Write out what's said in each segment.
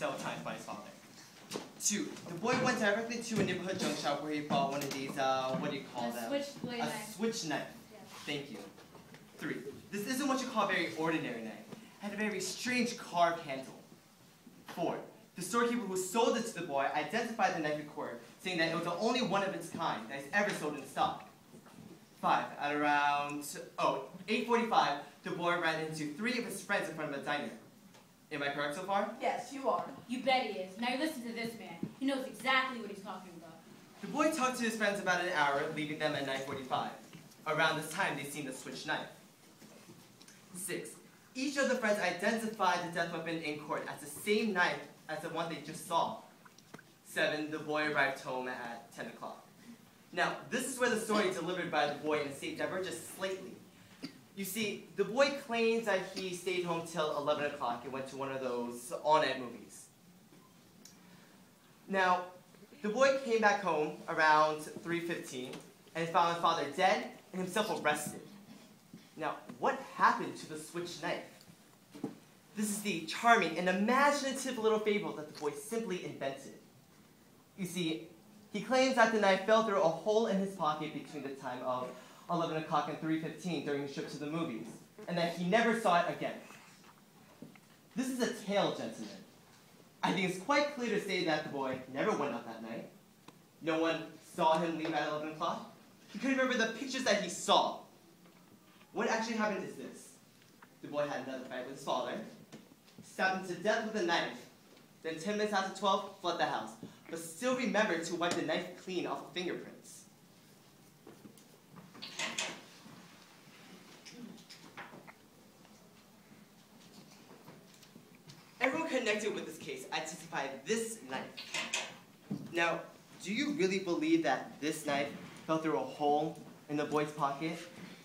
several times by his father. 2. The boy went directly to a neighborhood junk shop where he bought one of these, what do you call them? A switch knife. Yeah. Thank you. 3. This isn't what you call a very ordinary knife. It had a very strange carved handle. 4. The storekeeper who sold it to the boy identified the knife in court, saying that it was the only one of its kind that he's ever sold in stock. 5. At around 8:45, the boy ran into 3 of his friends in front of a diner. Am I correct so far? Yes, you are. You bet he is. Now you listen to this man. He knows exactly what he's talking about. The boy talked to his friends about an hour, leaving them at 9:45. Around this time, they seen the switch knife. 6. Each of the friends identified the death weapon in court as the same knife as the one they just saw. 7. The boy arrived home at 10 o'clock. Now, this is where the story delivered by the boy in the state diverges slightly. You see, the boy claims that he stayed home till 11 o'clock and went to one of those all-night movies. Now, the boy came back home around 3:15 and found his father dead and himself arrested. Now, what happened to the switch knife? This is the charming and imaginative little fable that the boy simply invented. You see, he claims that the knife fell through a hole in his pocket between the time of 11 o'clock and 3:15 during his trip to the movies, and that he never saw it again. This is a tale, gentlemen. I think it's quite clear to say that the boy never went out that night. No one saw him leave at 11 o'clock. He couldn't remember the pictures that he saw. What actually happened is this. The boy had another fight with his father, stabbed him to death with a knife, then 10 minutes after 12, fled the house, but still remembered to wipe the knife clean off of fingerprints. Everyone connected with this case identified this knife. Now, do you really believe that this knife fell through a hole in the boy's pocket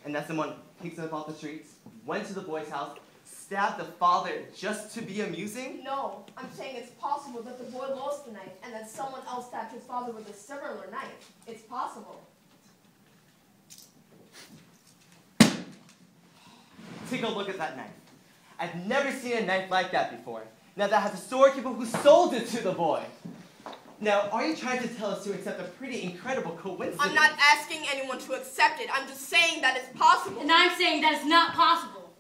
and that someone picked it up off the streets, went to the boy's house, stabbed the father just to be amusing? No, I'm saying it's possible that the boy lost the knife and that someone else stabbed his father with a similar knife. It's possible. Take a look at that knife. I've never seen a knife like that before. Now that has a storekeeper who sold it to the boy. Now, are you trying to tell us to accept a pretty incredible coincidence? I'm not asking anyone to accept it. I'm just saying that it's possible. And I'm saying that it's not possible.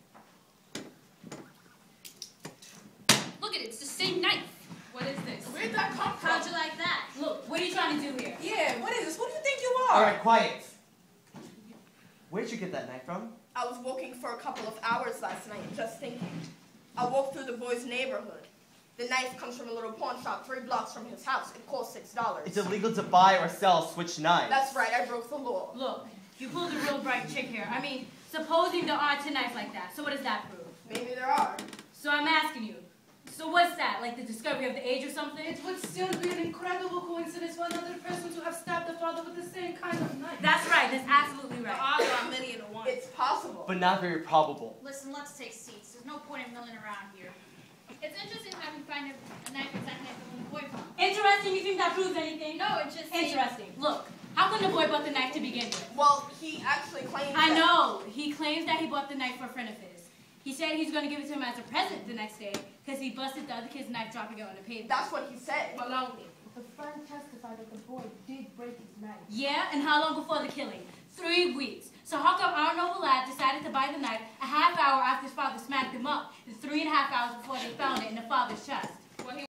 Look at it, it's the same knife. What is this? Where'd that come from? How'd you like that? Look, what are you trying to do here? Yeah, what is this? What do you think you are? All right, quiet. Where'd you get that knife from? I was walking for a couple of hours last night, just thinking. I walked through the boy's neighborhood. The knife comes from a little pawn shop 3 blocks from his house. It costs $6. It's illegal to buy or sell switch knives. That's right, I broke the law. Look, you pulled a real bright chick here. I mean, supposing there aren't 2 knives like that, so what does that prove? Maybe there are. So I'm asking you, so what's that, like the discovery of the age or something? It would still be an incredible coincidence for another person to have stabbed the father with the same kind of knife. That's right, that's absolutely right. The odds are a million to 1. It's possible. But not very probable. Listen, let's take seats. There's no point in milling around here. It's interesting how we find a knife exactly like the one the boy found. Interesting, you think that proves anything? No, it's just Interesting. Look, how come the boy bought the knife to begin with? Well, he actually claims I that... know. He claims that he bought the knife for a friend of his. He said he's going to give it to him as a present the next day because he busted the other kid's knife dropping it on the pavement. That's what he said. Baloney. The friend testified that the boy did break his knife. Yeah, and how long before the killing? 3 weeks. So how come our noble lad decided to buy the knife a half hour after his father smacked him up and 3.5 hours before they found it in the father's chest?